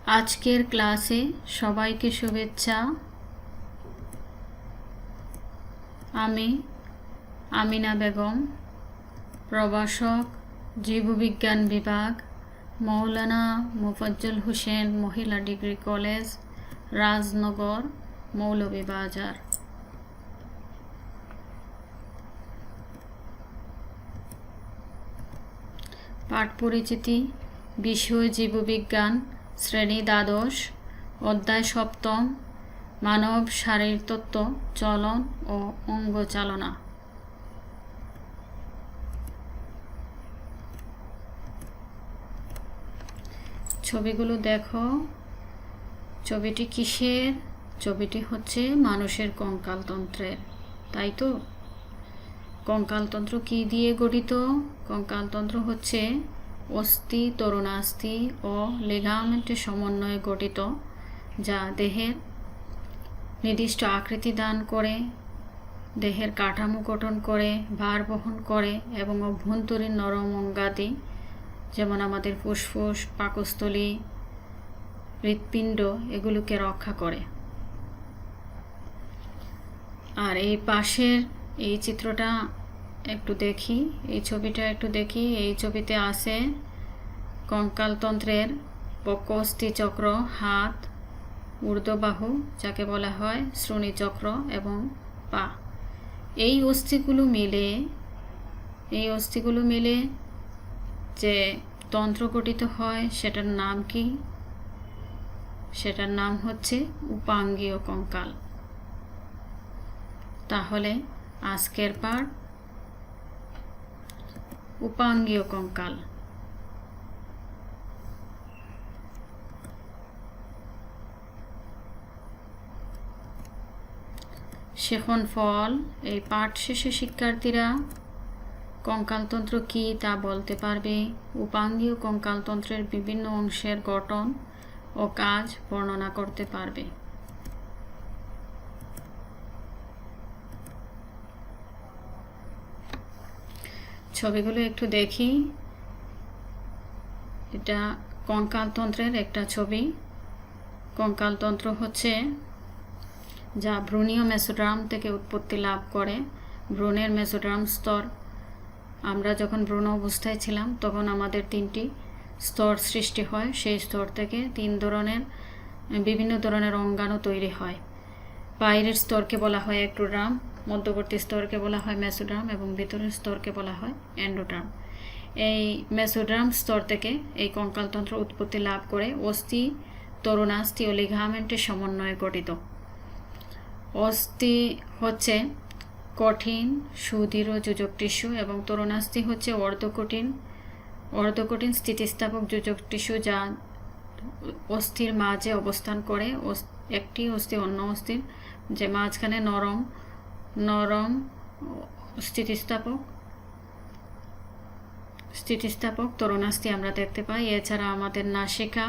আজকের ক্লাসে সবাইকে শুভেচ্ছা। আমি আমিনা বেগম, প্রভাষক, জীববিজ্ঞান বিভাগ, মৌলানা মোফাজ্জল হোসেন মহিলা ডিগ্রি কলেজ, রাজনগর, মৌলভীবাজার। পাঠ পরিচিতি: বিষয় জীববিজ্ঞান, শ্রেণী দ্বাদশ, অধ্যায় সপ্তম, মানব শারীরতত্ত্ব, চলন ও অঙ্গচালনা। ছবিগুলো দেখো। ছবিটি কিসের? ছবিটি হচ্ছে মানুষের কঙ্কালতন্ত্রের, তাই তো? কঙ্কালতন্ত্র কি দিয়ে গঠিত? কঙ্কালতন্ত্র হচ্ছে অস্থি, তরুণাস্থি ও লিগামেন্টের সমন্বয়ে গঠিত, যা দেহের নির্দিষ্ট আকৃতি দান করে, দেহের কাঠামো গঠন করে, ভার বহন করে এবং অভ্যন্তরীণ নরম অঙ্গাদি যেমন আমাদের ফুসফুস, পাকস্থলী, হৃৎপিণ্ড এগুলোকে রক্ষা করে। আর এই পাশের এই চিত্রটা একটু দেখি, এই ছবিটা একটু দেখি। এই ছবিতে আছে কঙ্কালতন্ত্রের বক্ষ অস্থিচক্র, হাত, ঊর্ধ্ববাহু যাকে বলা হয় শ্রোণীচক্র এবং পা। এই অস্থিগুলো মিলে যে তন্ত্র গঠিত হয় সেটার নাম কি? সেটার নাম হচ্ছে উপাঙ্গীয় কঙ্কাল। তাহলে আজকের পাঠ উপাঙ্গীয় কঙ্কাল। শেখন ফল: এই পাঠ শেষে শিক্ষার্থীরা কঙ্কালতন্ত্র কি তা বলতে পারবে। উপাঙ্গীয় কঙ্কালতন্ত্রের বিভিন্ন অংশের গঠন ও কাজ বর্ণনা করতে পারবে। ছবিগুলো একটু দেখি। এটা কঙ্কালতন্ত্রের একটা ছবি। কঙ্কালতন্ত্র হচ্ছে যা ভ্রূণীয় মেসোডার্ম থেকে উৎপত্তি লাভ করে। ভ্রূণের মেসোডার্ম স্তর, আমরা যখন ভ্রূণ অবস্থায় ছিলাম তখন আমাদের 3টি স্তর সৃষ্টি হয়। সেই স্তর থেকে বিভিন্ন ধরনের অঙ্গাণু তৈরি হয়। বাইরের স্তরকে বলা হয় এক্টোডার্ম, মধ্যবর্তী স্তরকে বলা হয় মেসোডার্ম এবং ভিতরের স্তরকে বলা হয় এন্ডোডার্ম। এই মেসোডার্ম স্তর থেকে এই কঙ্কালতন্ত্র উৎপত্তি লাভ করে অস্থি, তরুণাস্থি ও লিগামেন্টের সমন্বয়ে গঠিত। অস্থি হচ্ছে কঠিন, সুদৃঢ় যোজক টিস্যু এবং তরুণাস্থি হচ্ছে অর্ধকঠিন স্থিতিস্থাপক যোজক টিস্যু, যা অস্থির মাঝে অবস্থান করে। একটি অস্থি অন্য অস্থির যে মাঝখানে নরম স্থিতিস্থাপক তরুণাস্থি আমরা দেখতে পাই। এছাড়া আমাদের নাসিকা,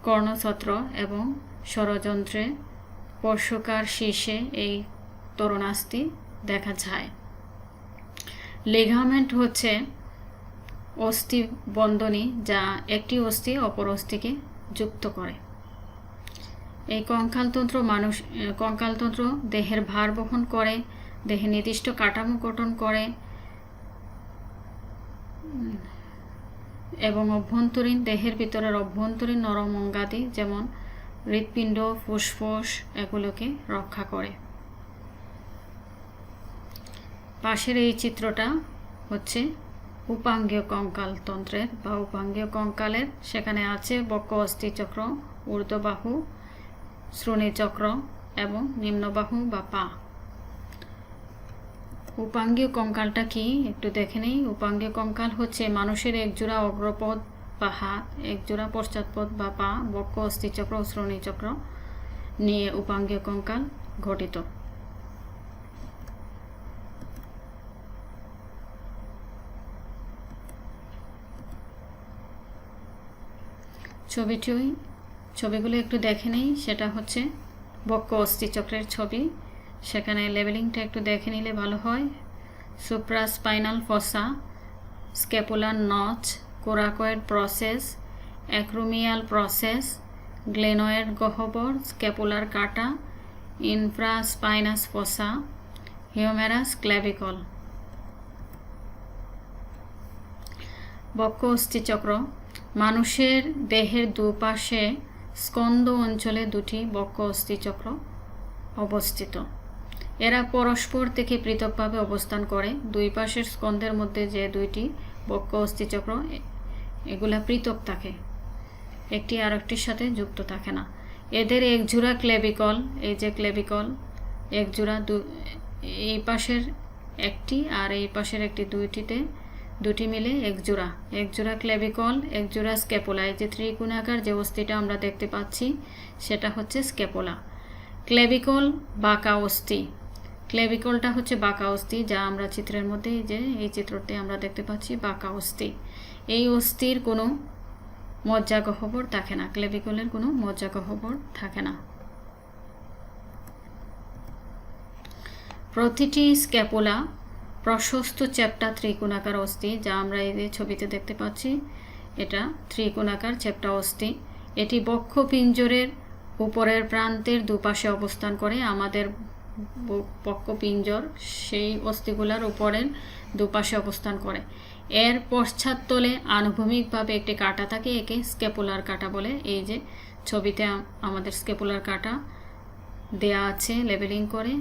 কর্ণছত্র এবং স্বরযন্ত্রে স্পর্শকার শীর্ষে এই তরুণাস্থি দেখা যায়। লিগামেন্ট হচ্ছে অস্থি বন্ধনী, যা একটি অস্থি অপর অস্থিকে যুক্ত করে। এই কঙ্কালতন্ত্র দেহের ভার বহন করে, দেহের নির্দিষ্ট কাঠামো গঠন করে এবং দেহের ভিতরের অভ্যন্তরীণ নরম অঙ্গাদি যেমন হৃৎপিণ্ড, ফুসফুস এগুলোকে রক্ষা করে। পাশের এই চিত্রটা হচ্ছে উপাঙ্গীয় কঙ্কালতন্ত্রের বা উপাঙ্গীয় কঙ্কালের। সেখানে আছে বক্ষ অস্থিচক্র, ঊর্ধ্ববাহু, শ্রোণীচক্র এবং নিম্নবাহু বা পা। উপাঙ্গীয় কঙ্কালটা কি একটু দেখে নেই। উপাঙ্গীয় কঙ্কাল হচ্ছে মানুষের একজোড়া অগ্রপদ বা হাত, একজোড়া পশ্চাৎপদ বা পা, বক্ষ অস্থিচক্র ও শ্রোণীচক্র নিয়ে উপাঙ্গীয় কঙ্কাল গঠিত। ছবিগুলো একটু দেখে নেই। সেটা হচ্ছে বক্ষ অস্থিচক্রের ছবি। সেখানে লেবেলিংটা একটু দেখে নিলে ভালো হয়। Supraspinal fossa, scapular notch, coracoid process, acromial process, glenoid গহ্বর, স্ক্যাপুলার কাটা, ইনফ্রাস্পাইনাস ফসা, হিউমেরাস, ক্ল্যাভিকল। বক্ষ অস্থিচক্র। মানুষের দেহের দুপাশে স্কন্দ অঞ্চলে দুটি বক্ষ অস্থিচক্র অবস্থিত। এরা পরস্পর থেকে পৃথকভাবে অবস্থান করে। দুই পাশের স্কন্দের মধ্যে যে দুইটি বক্ষ অস্থিচক্র এগুলা পৃথক থাকে, একটি আরেকটির সাথে যুক্ত থাকে না। এদের একজোড়া ক্লেভিকল, এই যে ক্লেভিকল একজোড়া, এই পাশের একটি আর এই পাশের একটি, দুটি মিলে একজোড়া ক্লেভিকল, একজোড়া স্ক্যাপুলা। এই যে ত্রিকোণাকার যে অস্থিটা আমরা দেখতে পাচ্ছি সেটা হচ্ছে স্ক্যাপুলা। ক্লেভিকল বাঁকা অস্থি, ক্লেভিকলটা হচ্ছে বাঁকা অস্থি, যা আমরা চিত্রের মধ্যে এই চিত্রতে আমরা দেখতে পাচ্ছি বাঁকা অস্থি। এই অস্থির কোনো মজ্জা গহ্বর থাকে না, ক্লেভিকলের কোনো মজ্জা গহ্বর থাকে না। প্রতিটি স্ক্যাপুলা প্রশস্ত চ্যাপ্টা ত্রিকোণাকার অস্থি, যা আমরা এই ছবিতে দেখতে পাচ্ছি, এটা ত্রিকোণাকার চ্যাপ্টা অস্থি। এটি বক্ষ পিঞ্জরের উপরের প্রান্তের দুপাশে অবস্থান করে। আমাদের বক্ষ পিঞ্জর সেই অস্থিগুলার উপরের দুপাশে অবস্থান করে। এর পশ্চাৎতলে আনুভূমিকভাবে একটি কাটা থাকে, একে স্ক্যাপুলার কাটা বলে। এই যে ছবিতে আমাদের স্ক্যাপুলার কাটা দেয়া আছে লেবেলিং করে,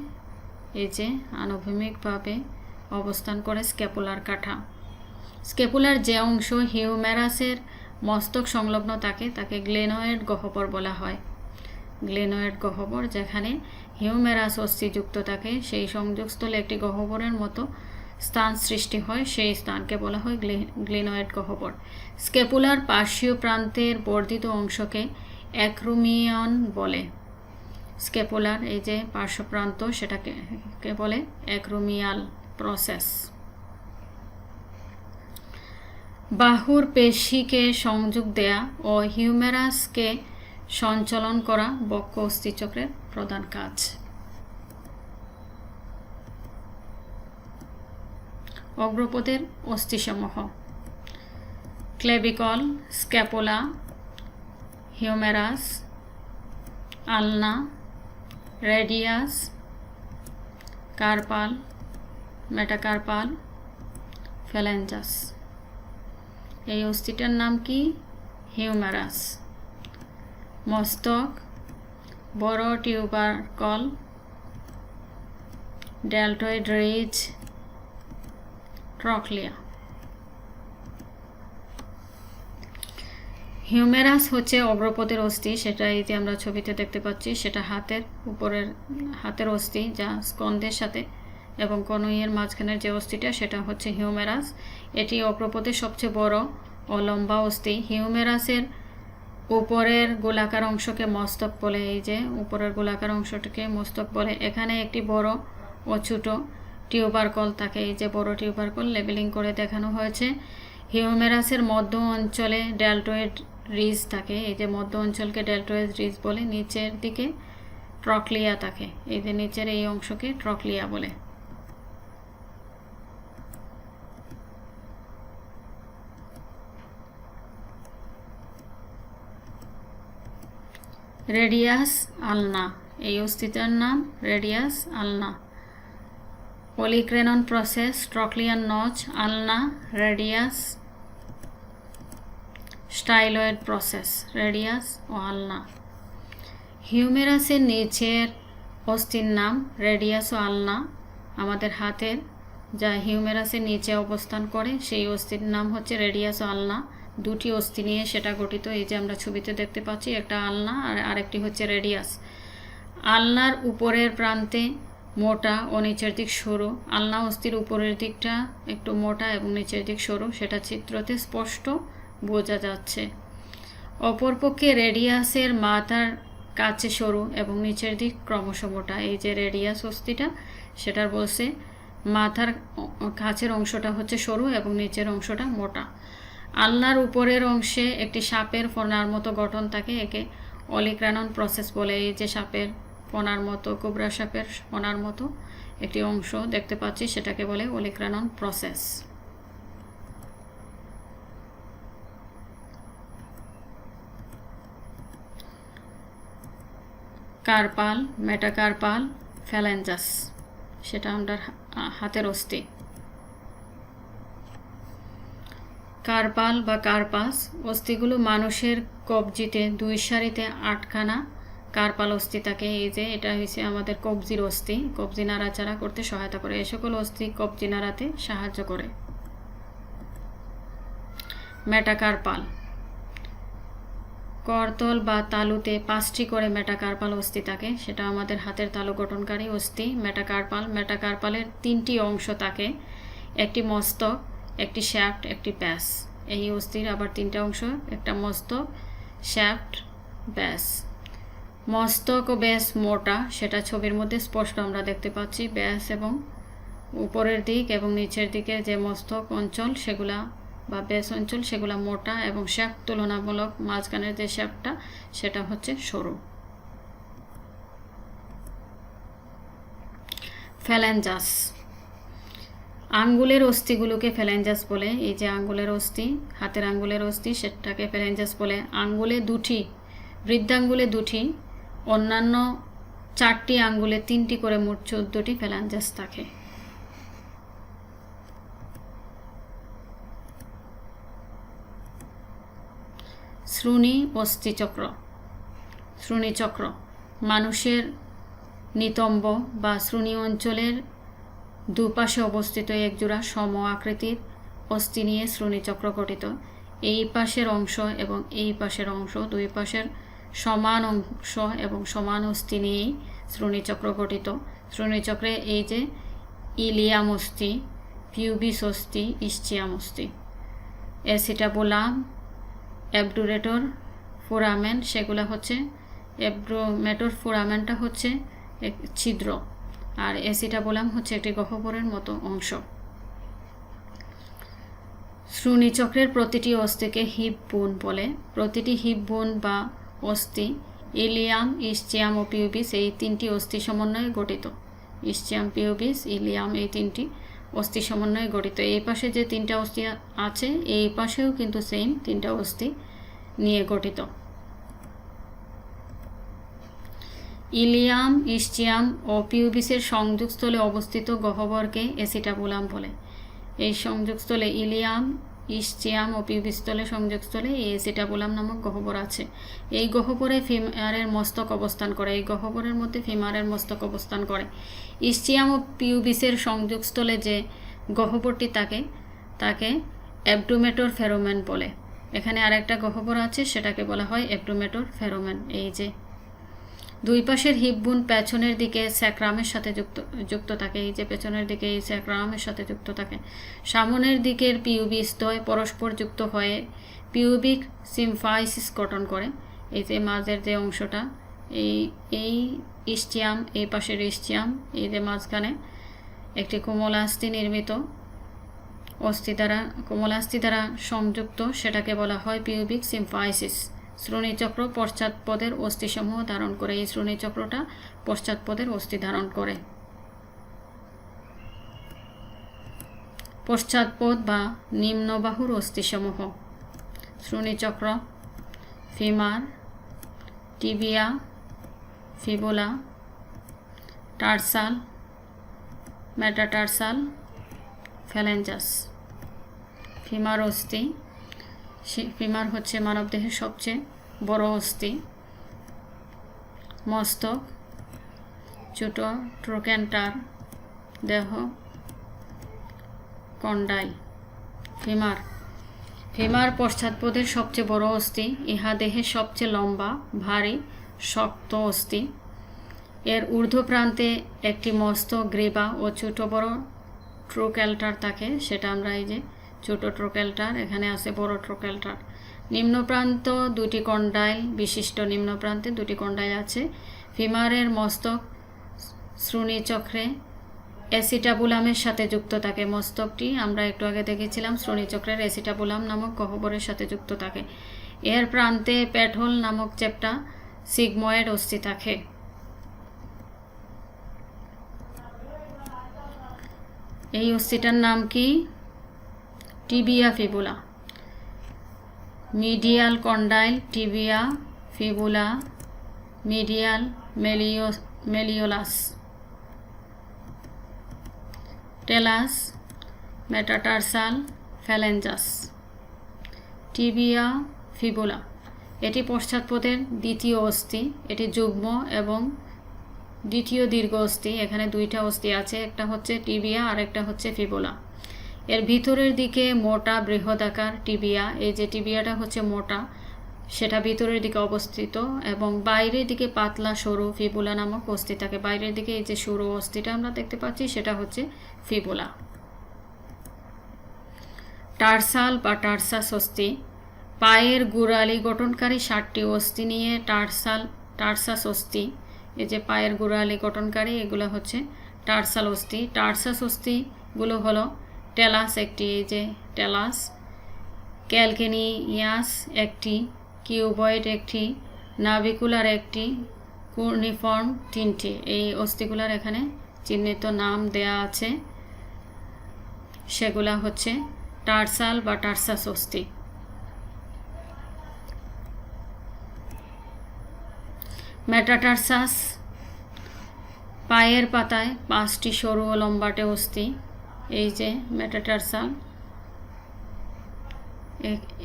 এই যে আনুভূমিকভাবে অবস্থান করে স্ক্যাপুলার কাটা। স্ক্যাপুলার যে অংশ হিউমেরাসের মস্তক সংলগ্ন থাকে তাকে গ্লেনয়েড গহ্বর বলা হয়। গ্লেনয়েড গহ্বর, যেখানে হিউমেরাস অস্থি যুক্ত থাকে, সেই সংযোগস্থলে একটি গহ্বরের মতো স্থান সৃষ্টি হয়, সেই স্থানকে বলা হয় গ্লেনয়েড গহ্বর। স্ক্যাপুলার পার্শ্বীয় প্রান্তের বর্ধিত অংশকে অ্যাক্রোমিয়ন বলে। স্ক্যাপুলার এই যে পার্শ্বপ্রান্ত সেটাকে বলে অ্যাক্রোমিয়াল প্রসেস। বাহুর পেশিকে সংযোগ দেয়া ও হিউমেরাসকে সঞ্চালন করা বক্ষ অস্থিচক্রের প্রধান কাজ। অগ্রপদের অস্থিসমূহ: ক্লেভিকল, স্ক্যাপুলা, হিউমেরাস, আলনা, রেডিয়াস, কার্পাল, মেটাকার্পাল, ফ্যালেঞ্জাস। এই অস্থিটার নাম কি? হিউমেরাস। মস্তক: বড় টিউবারকল, ডেলটয়েড রিজ, ট্রক্লিয়া। হিউমেরাস হচ্ছে অগ্রপদের অস্থি, সেটা এই যে আমরা ছবিতে দেখতে পাচ্ছি, সেটা হাতের অস্থি, যা স্কন্দের সাথে এবং কনুইয়ের মাঝখানের যে অস্থিটা সেটা হচ্ছে হিউমেরাস। এটি অগ্রপদের সবচেয়ে বড় ও লম্বা অস্থি। হিউমেরাসের উপরের গোলাকার অংশকে মস্তক বলে। এই যে উপরের গোলাকার অংশটাকে মস্তক বলে। এখানে একটি বড় ও ছোট টিউবারকল থাকে। এই যে বড় টিউবারকল লেবেলিং করে দেখানো হয়েছে। হিউমেরাসের মধ্য অঞ্চলে ডেলটয়েড রিজ থাকে। এই যে মধ্য অঞ্চলকে ডেলটয়েড রিজ বলে। নিচের দিকে ট্রক্লিয়া থাকে। এই যে নিচের এই অংশকে ট্রক্লিয়া বলে। রেডিয়াস আলনা, এই অস্থিটার নাম রেডিয়াস আলনা। ওলিক্রেনন প্রসেস, ট্রক্লিয়ান নচ, আলনা, রেডিয়াস, স্টাইলয়েড প্রসেস, রেডিয়াস ও আলনা। হিউমেরাসের নিচের অস্থির নাম রেডিয়াস ও আলনা। আমাদের হাতের যা হিউমেরাসের নিচে অবস্থান করে সেই অস্থির নাম হচ্ছে রেডিয়াস ও আলনা। দুটি অস্থি নিয়ে সেটা গঠিত। এই যে আমরা ছবিতে দেখতে পাচ্ছি, একটা আলনা আর আরেকটি হচ্ছে রেডিয়াস। আলনার উপরের প্রান্তে মোটা ও নিচের দিক সরু। আলনা অস্থির উপরের দিকটা একটু মোটা এবং নিচের দিক সরু, সেটা চিত্রতে স্পষ্ট বোঝা যাচ্ছে। অপরপক্ষে রেডিয়াসের মাথার কাছে সরু এবং নিচের দিক ক্রমশ মোটা। এই যে রেডিয়াস অস্থিটা সেটার বলছে মাথার কাছের অংশটা হচ্ছে সরু এবং নিচের অংশটা মোটা। আলনার উপরের অংশে একটি সাপের ফনার মতো গঠন থাকে, একে অলিক্রানন প্রসেস বলে। এই যে সাপের ফনার মতো, কোবরা সাপের ফনার মতো একটি অংশ দেখতে পাচ্ছি, সেটাকে বলে অলিক্রানন প্রসেস। কার্পাল, মেটাকার্পাল, ফ্যালেঞ্জাস, সেটা আমরা হাতের অস্থি। কার্পাল বা কার্পাস অস্থিগুলো মানুষের কবজিতে 2 সারিতে 8খানা কার্পাল অস্থি থাকে। এই যে এটা হয়েছে আমাদের কবজির অস্থি, কবজি নাড়াচাড়া করতে সহায়তা করে। এই সকল অস্থি কবজি নাড়াতে সাহায্য করে। মেটাকার্পাল, করতল বা তালুতে 5টি করে মেটাকার্পাল অস্থি থাকে, সেটা আমাদের হাতের তালু গঠনকারী অস্থি মেটাকার্পাল। মেটাকার্পালের 3টি অংশ থাকে, একটি মস্তক, একটি শ্যাফট, একটি ব্যাস। এই অস্থির আবার 3টা অংশ, একটা মস্তক, শ্যাফট, ব্যাস। মস্তক ও ব্যাস মোটা, সেটা ছবির মধ্যে স্পষ্ট আমরা দেখতে পাচ্ছি। ব্যাস এবং উপরের দিক এবং নিচের দিকে যে মস্তক অঞ্চল সেগুলা বা ব্যাস অঞ্চল সেগুলা মোটা, এবং শ্যাফট তুলনামূলক মাঝখানের যে শ্যাফটটা সেটা হচ্ছে সরু। ফ্যালেঞ্জাস, আঙ্গুলের অস্থিগুলোকে ফ্যালেঞ্জাস বলে। এই যে আঙ্গুলের অস্থি, হাতের আঙ্গুলের অস্থি, সেটাকে ফ্যালেঞ্জাস বলে। আঙ্গুলে 2টি, বৃদ্ধাঙ্গুলে 2টি, অন্যান্য 4টি আঙ্গুলে 3টি করে মোট 14টি ফ্যালেঞ্জাস থাকে। শ্রোণী অস্থিচক্র, শ্রোণীচক্র মানুষের নিতম্ব বা শ্রোণী অঞ্চলের দুপাশে অবস্থিত একজোড়া সম আকৃতির অস্থি নিয়ে শ্রোণীচক্র গঠিত। এই পাশের অংশ এবং এই পাশের অংশ, 2 পাশের সমান অংশ এবং সমান অস্থি নিয়েই শ্রোণীচক্র গঠিত। শ্রোণীচক্রে এই যে ইলিয়াম অস্থি, পিউবিস অস্থি, ইসচিয়াম অস্থি, অ্যাসিটাবুলাম, অ্যাবডুরেটর ফোরামেন, সেগুলো হচ্ছে অ্যাবডোমেটর ফোরামেনটা হচ্ছে এক ছিদ্র, আর অ্যাসিটাবুলাম হচ্ছে একটি গহ্বরের মতো অংশ। শ্রোণীচক্রের প্রতিটি অস্থিকে হিপ বোন বলে। প্রতিটি হিপ বোন বা অস্থি ইলিয়াম, ইসচিয়াম ও পিউবিস এই 3টি অস্থি সমন্বয়ে গঠিত। ইসচিয়াম, পিউবিস, ইলিয়াম এই 3টি অস্থি সমন্বয়ে গঠিত। এই পাশে যে 3টা অস্থি আছে এই পাশেও কিন্তু সেম 3টা অস্থি নিয়ে গঠিত। ইলিয়াম, ইসচিয়াম ও পিউবিসের সংযোগস্থলে অবস্থিত গহ্বরকে অ্যাসিটাবুলাম বলে। এই সংযোগস্থলে ইলিয়াম, ইসচিয়াম ও পিউবিসস্থলে সংযোগস্থলে এই অ্যাসিটাবুলাম নামক গহ্বর আছে। এই গহ্বরে ফিমারের মস্তক অবস্থান করে। এই গহ্বরের মধ্যে ফিমারের মস্তক অবস্থান করে। ইসচিয়াম ও পিউবিসের সংযোগস্থলে যে গহ্বরটি থাকে তাকে অ্যাবডোমেটর ফেরোমেন বলে। এখানে আরেকটা গহ্বর আছে, সেটাকে বলা হয় অ্যাবডোমেটর ফেরোমেন। এই যে 2 পাশের হিপ বোন পেছনের দিকে স্যাক্রামের সাথে যুক্ত থাকে। এই যে পেছনের দিকে এই স্যাক্রামের সাথে যুক্ত থাকে। সামনের দিকের পিউবিস দ্বয় পরস্পর যুক্ত হয়ে পিউবিক সিমফাইসিস গঠন করে। এই যে মাঝের যে অংশটা, এই ইসচিয়াম, এই পাশের ইসচিয়াম, এই যে মাঝখানে একটি কোমলাস্থি নির্মিত অস্থি দ্বারা, কোমলাস্থি দ্বারা সংযুক্ত, সেটাকে বলা হয় পিউবিক সিমফাইসিস। শ্রোণীচক্র পশ্চাৎপদের অস্থিসমূহ ধারণ করে। এই শ্রোণীচক্রটা পশ্চাৎপদের অস্থি ধারণ করে। পশ্চাৎপদ বা নিম্নবাহুর অস্থিসমূহ শ্রোণীচক্র, femur, tibia, fibula, tarsal, metatarsal, phalanges. Femur অস্থি, ফিমার হচ্ছে মানবদেহের সবচেয়ে বড় অস্থি। মস্তক, ছোট ট্রোকেন্টার দেহ, কন্ডাইল। ফিমার, ফিমার পশ্চাৎপদের সবচেয়ে বড় অস্থি। ইহা দেহের সবচেয়ে লম্বা, ভারী, শক্ত অস্থি। এর ঊর্ধ্ব প্রান্তে একটি মস্তক, গ্রীবা ও ছোট বড় ট্রোকেল্টার থাকে, সেটা আমরা এই যে ছোট ট্রোকেল্টার, এখানে আছে বড় ট্রোকেল্টার। নিম্ন প্রান্ত 2টি কন্ডাইল বিশিষ্ট, নিম্ন প্রান্তে 2টি কন্ডাইল আছে। ফিমারের মস্তক শ্রোণীচক্রে অ্যাসিটাবুলামের সাথে যুক্ত থাকে। মস্তকটি আমরা একটু আগে দেখেছিলাম শ্রোণীচক্রের অ্যাসিটাবুলাম নামক গহ্বরের সাথে যুক্ত থাকে। এর প্রান্তে প্যাটহোল নামক চ্যাপ্টা সিগময়েড অস্থি থাকে। এই অস্থিটার নাম কি? Tibia fibula. Medial condyle tibia fibula, medial malleolus, talus, metatarsal phalanges, tibia, fibula. এটি পশ্চাৎপদের দ্বিতীয় অস্থি, এটি যুগ্ম এবং দ্বিতীয় দীর্ঘ অস্থি। এখানে দুইটা অস্থি আছে, একটা হচ্ছে টিবিয়া আর একটা হচ্ছে ফিবুলা। এর ভিতরের দিকে মোটা বৃহদাকার টিবিয়া, এই যে টিবিয়াটা হচ্ছে মোটা, সেটা ভিতরের দিকে অবস্থিত, এবং বাইরের দিকে পাতলা সরু ফিবুলা নামক অস্থি থাকে। বাইরের দিকে এই যে সরু অস্থিটা আমরা দেখতে পাচ্ছি সেটা হচ্ছে ফিবুলা। টার্সাল বা টার্সাস অস্থি, পায়ের গোড়ালি গঠনকারী 7টি অস্থি নিয়ে টার্সাস অস্থি। এই যে পায়ের গোড়ালি গঠনকারী, এগুলো হচ্ছে টার্সাল অস্থি। টার্সাস অস্থিগুলো হলো টেলাস একটি, এই যে টেলাস, ক্যালকেনিয়াস একটি, কিউবয়েড একটি, নাভিকুলার একটি, কুর্নিফর্ম 3টি। এই অস্থিগুলার এখানে চিহ্নিত নাম দেয়া আছে, সেগুলা হচ্ছে টার্সাল বা টার্সাস অস্থি। মেটাটার্সাস, পায়ের পাতায় 5টি সরু ও লম্বাটে অস্থি। এই যে মেটাটার্সাল,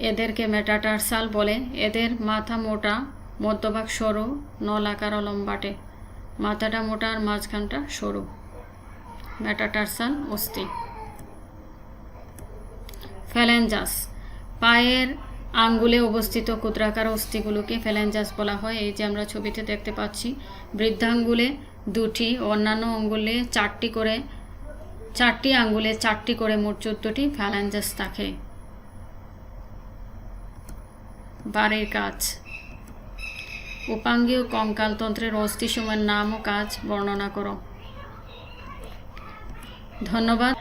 এদেরকে মেটাটার্সাল বলে। এদের মাথা মোটা, মধ্যভাগ সরু, নলাকার ও লম্বাটে। মাথাটা মোটা আর মাঝখানটা সরু, মেটাটার্সাল অস্থি। ফ্যালেঞ্জাস, পায়ের আঙ্গুলে অবস্থিত ক্ষুদ্রাকার অস্থিগুলোকে ফ্যালেঞ্জাস বলা হয়। এই যে আমরা ছবিতে দেখতে পাচ্ছি, বৃদ্ধাঙ্গুলে 2টি, অন্যান্য আঙ্গুলে 4টি আঙ্গুলে 4টি করে মোট 14টি ফ্যালেঞ্জাস থাকে। বাড়ির কাজ, উপাঙ্গীয় কঙ্কালতন্ত্রের অস্থিসমূহের নাম ও কাজ বর্ণনা করো। ধন্যবাদ।